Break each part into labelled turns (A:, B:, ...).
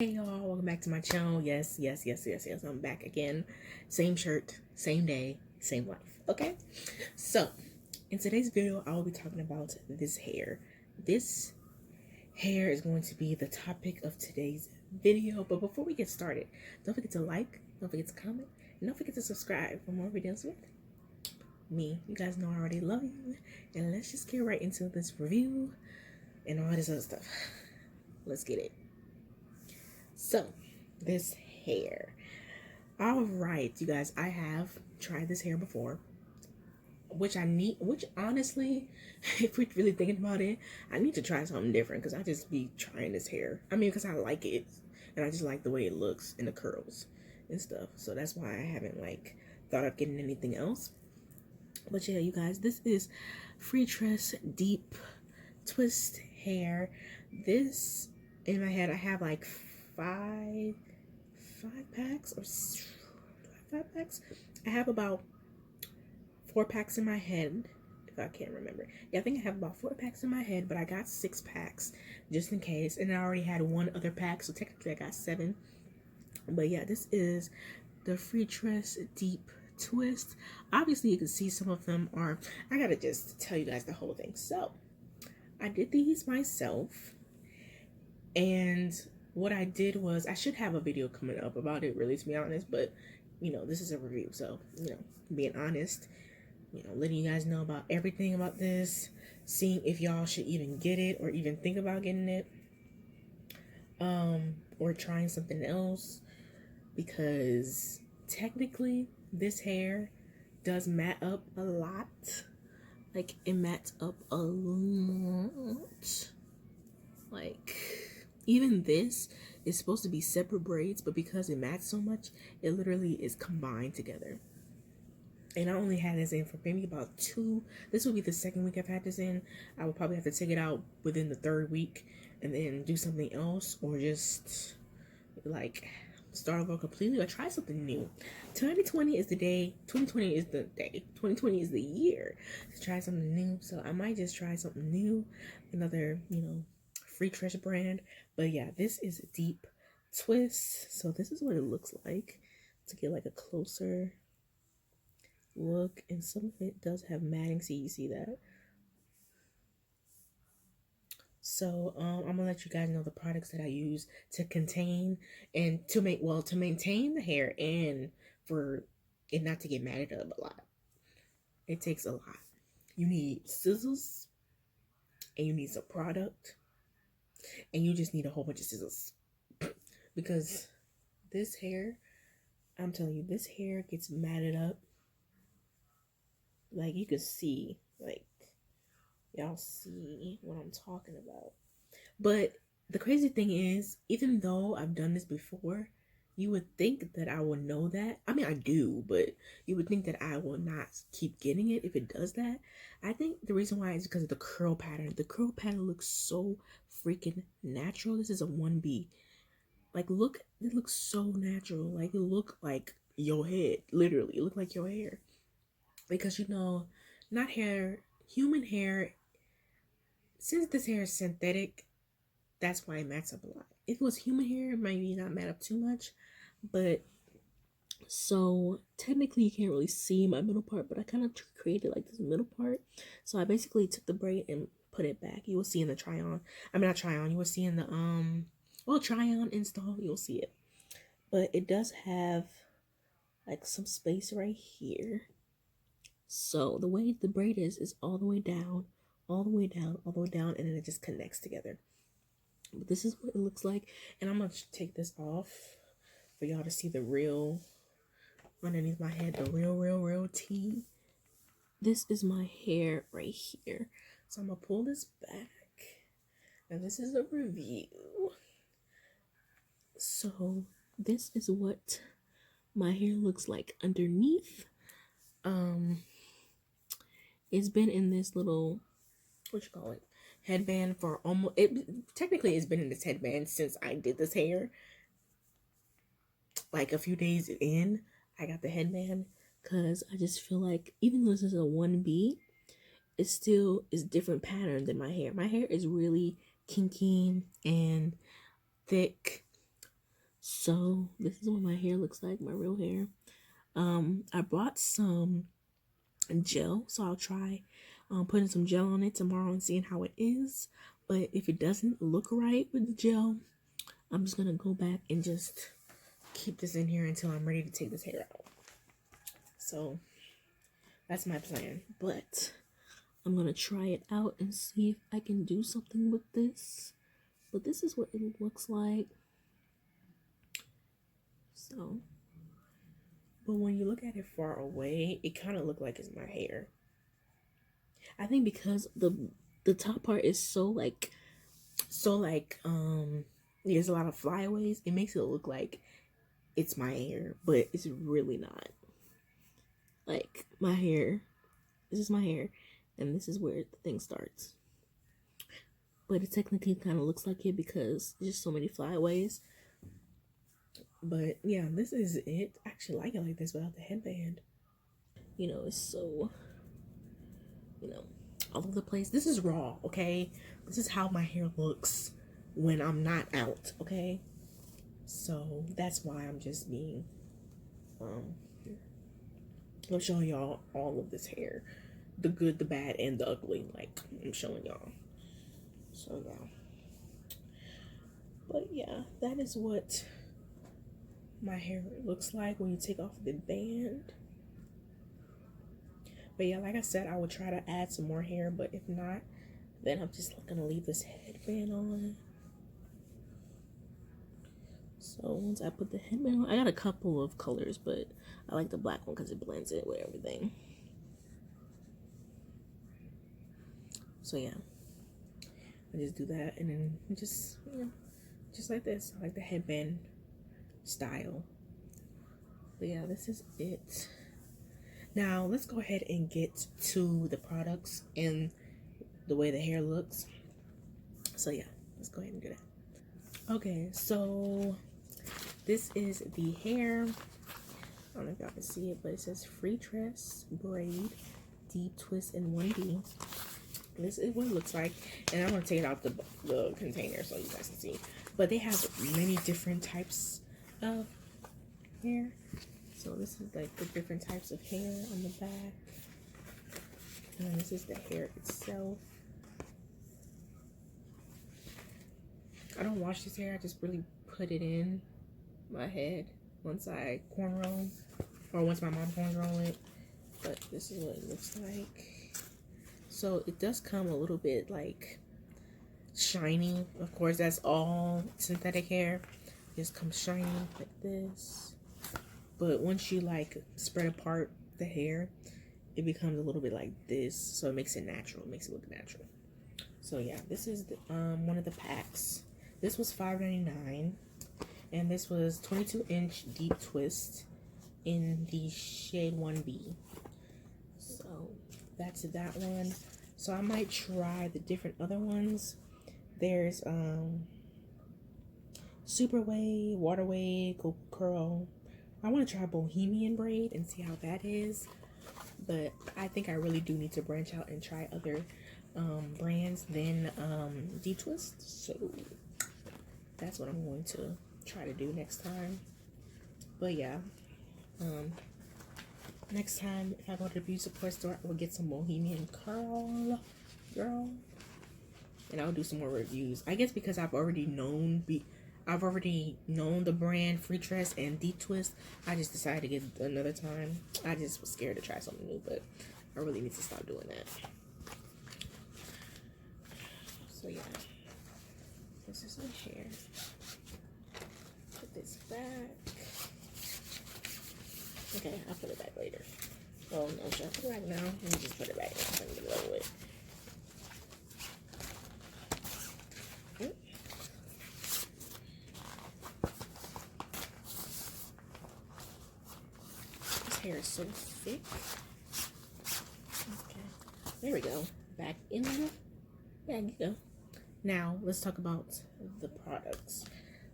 A: Hey y'all, welcome back to my channel. Yes, I'm back again. Same shirt, same day, same life. Okay, so in today's video, I will be talking about this hair. This hair is going to be the topic of today's video. But before we get started, don't forget to like, don't forget to comment, and don't forget to subscribe for more videos with me. You guys know I already love you. And let's just get right into this review and all this other stuff. Let's get it. So, this hair. All right, you guys, I have tried this hair before, which honestly, if we're really thinking about it, I need to try something different because I just be trying this hair. I mean, because I like it and I just like the way it looks and the curls and stuff. So that's why I haven't thought of getting anything else. But yeah, you guys, this is Free Tress Deep Twist Hair. This, in my head, I have like five packs or 5 packs. I have about 4 packs in my head, if I can't remember. Yeah, I think I have about 4 packs in my head, but I got 6 packs just in case, and I already had 1 other pack, so technically I got 7. But yeah, this is the Free Tress Deep Twist. Obviously, you can see some of them are. I gotta just tell you guys the whole thing. So I did these myself, and what I did was, I should have a video coming up about it, really, to be honest, but you know, this is a review, so you know, being honest, you know, letting you guys know about everything about this, seeing if y'all should even get it or even think about getting it, or trying something else, because technically this hair does mat up a lot. Like, it mats up a lot. Like, even this is supposed to be separate braids, but because it mats so much, it literally is combined together. And I only had this in for maybe about 2. This will be the 2nd week I've had this in. I will probably have to take it out within the 3rd week and then do something else, or just like start over completely, or try something new. 2020 is the day. 2020 is the day. 2020 is the year to try something new. So I might just try something new, another, you know, Free Tress brand. But yeah, this is Deep Twist. So this is what it looks like, to get like a closer look. And some of it does have matting, so you see that. So I'm gonna let you guys know the products that I use to contain and to maintain the hair, and for it not to get matted up a lot. It takes a lot. You need scissors, and you need some product, and you just need a whole bunch of scissors, because this hair, I'm telling you, this hair gets matted up. Like, you can see, like, y'all see what I'm talking about. But the crazy thing is, even though I've done this before, you would think that I will know that. I mean, I do, but you would think that I will not keep getting it if it does that. I think the reason why is because of the curl pattern. The curl pattern looks so freaking natural. This is a 1B. Like, look, it looks so natural. Like, it look like your head. Literally, it look like your hair. Because, you know, not hair, human hair, since this hair is synthetic, that's why it mats up a lot. If it was human hair, it might not mat up too much. But so technically you can't really see my middle part, but I kind of created like this middle part. So I basically took the braid and put it back. You will see in the try on. I mean, not try on. You will see in the try on install. You'll see it. But it does have like some space right here. So the way the braid is all the way down, all the way down, all the way down, and then it just connects together. But this is what it looks like, and I'm gonna take this off for y'all to see the real, underneath my head, the real tea. This is my hair right here. So I'm gonna pull this back, and this is a review. So this is what my hair looks like underneath. It's been in this little, what you call it, headband for almost, technically it's been in this headband since I did this hair. Like a few days in, I got the headband, because I just feel like, even though this is a 1B, it still is different pattern than my hair. My hair is really kinky and thick, So this is what my hair looks like, my real hair. I bought some gel, so I'll try putting some gel on it tomorrow and seeing how it is. But if it doesn't look right with the gel, I'm just gonna go back and just keep this in here until I'm ready to take this hair out. So that's my plan. But I'm gonna try it out and see if I can do something with this. But this is what it looks like. So, but when you look at it far away, it kind of look like it's my hair. I think because the top part is so like there's a lot of flyaways, it makes it look like it's my hair, but it's really not. Like my hair, this is my hair, and this is where the thing starts. But it technically kind of looks like it because there's just so many flyaways. But yeah, this is it. I actually like it like this without the headband. You know, it's so, you know, all over the place. This is raw, okay? This is how my hair looks when I'm not out, okay? So that's why I'm just being, I'm showing y'all all of this hair. The good, the bad, and the ugly. Like, I'm showing y'all. So yeah. But yeah, that is what my hair looks like when you take off the band. But yeah, like I said, I would try to add some more hair, but if not, then I'm just gonna leave this headband on. So once I put the headband on, I got a couple of colors, but I like the black one because it blends it with everything. So yeah, I just do that, and then just, you know, just like this. I like the headband style. But yeah, this is it. Now let's go ahead and get to the products and the way the hair looks. So yeah, let's go ahead and do that. Okay, so this is the hair. I don't know if y'all can see it, but it says free tress, braid, deep twist, and 1B. This is what it looks like, and I'm gonna take it out the container so you guys can see. But they have many different types of hair. So this is like the different types of hair on the back, and this is the hair itself. I don't wash this hair. I just really put it in my head once I cornrow, or once my mom cornrow it. But this is what it looks like. So it does come a little bit like shiny. Of course, that's all synthetic hair. It just comes shiny like this. But once you like spread apart the hair, it becomes a little bit like this. So it makes it natural. It makes it look natural. So yeah, this is the, one of the packs. This was $5.99, and this was 22-inch deep twist in the shade 1B. So that's that one. So I might try the different other ones. There's super wave, water wave, curl. I want to try bohemian braid and see how that is. But I think I really do need to branch out and try other brands than deep twist. So that's what I'm going to try to do next time. But yeah, next time if I go to the beauty supply store, I will get some bohemian curl, girl, and I'll do some more reviews. I guess because I've already known the brand Free Tress and Deep Twist. I just decided to get another time. I just was scared to try something new, but I really need to stop doing that. So yeah, this is my hair. Put this back. Okay, I'll put it back later. Oh no, should I put it back now? Let me just put it back now. Let me get it over with. This hair is so thick. Okay, there we go. Back in the bag you go. Now let's talk about the products.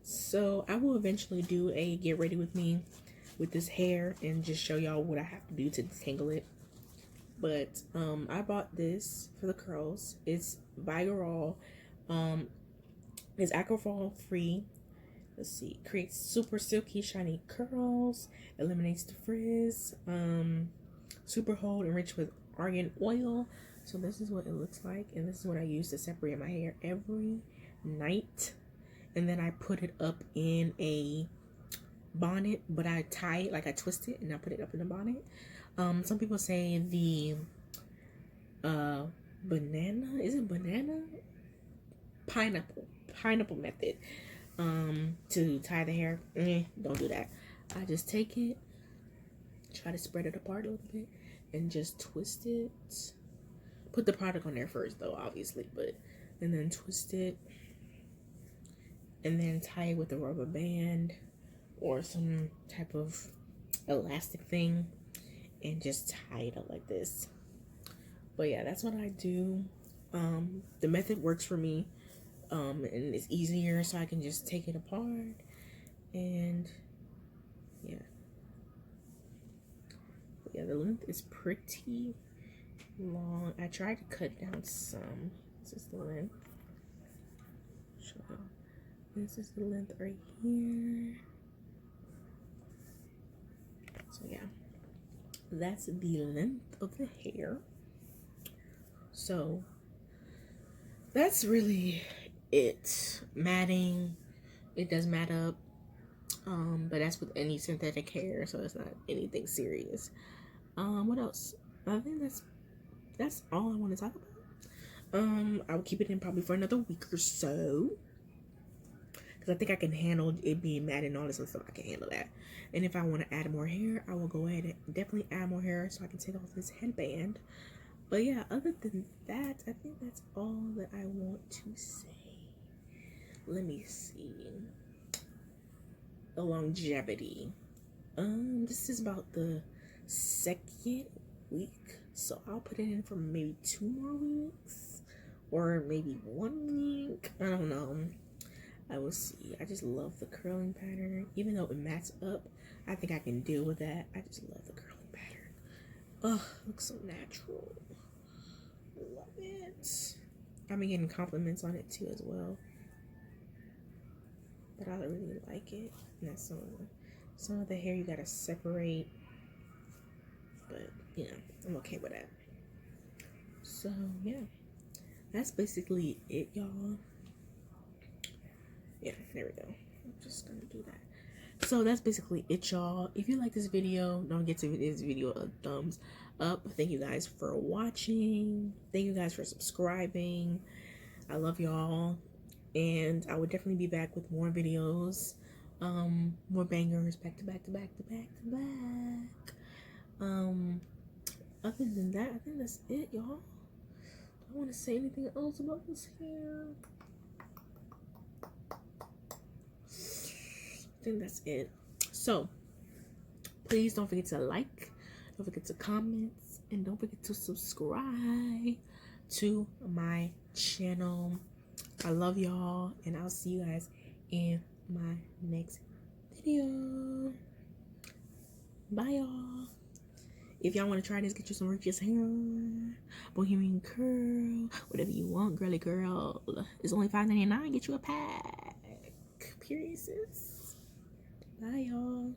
A: So I will eventually do a get ready with me with this hair and just show y'all what I have to do to detangle it. But I bought this for the curls. It's Vigorol. It's alcohol free, let's see, creates super silky shiny curls, eliminates the frizz, super hold enriched with argan oil. So this is what it looks like, and this is what I use to separate my hair every night. And then I put it up in a bonnet, but I tie it, like I twist it and I put it up in the bonnet. Some people say the banana, is it banana? Pineapple method to tie the hair. Don't do that. I just take it, try to spread it apart a little bit, and just twist it. Put the product on there first though, obviously, and then twist it, and then tie it with a rubber band or some type of elastic thing, and just tie it up like this. But yeah, that's what I do. The method works for me, and it's easier, so I can just take it apart, and yeah. But yeah, the length is pretty long. I tried to cut down some. This is the length. So this is the length right here. So yeah, that's the length of the hair. So that's really it. Matting, it does mat up, but that's with any synthetic hair, so it's not anything serious. What else? I think that's all I want to talk about. I will keep it in probably for another week or so, because I think I can handle it being matte and all this stuff. I can handle that. And if I want to add more hair, I will go ahead and definitely add more hair so I can take off this headband. But yeah, other than that, I think that's all that I want to say. Let me see. The longevity. This is about the second week, so I'll put it in for maybe 2 more weeks, or maybe 1 week. I don't know. I will see. I just love the curling pattern, even though it mats up. I think I can deal with that. I just love the curling pattern. Ugh, looks so natural. Love it. I've been getting compliments on it too as well, but I really like it. And that's some of the hair you gotta separate, but you know, I'm okay with that. So yeah, that's basically it, y'all. Yeah, there we go. I'm just gonna do that. So that's basically it, y'all. If you like this video, don't forget to give this video a thumbs up. Thank you guys for watching. Thank you guys for subscribing. I love y'all, and I will definitely be back with more videos, more bangers, back to back to back to back to back. Other than that, I think that's it, y'all. Do I want to say anything else about this hair? I think that's it. So please don't forget to like, don't forget to comment, and don't forget to subscribe to my channel. I love y'all, and I'll see you guys in my next video. Bye, y'all. If y'all want to try this, get you some Rich's hair, Bohemian curl, whatever you want, girly girl. It's only $5.99. Get you a pack. Period, sis. Bye, y'all.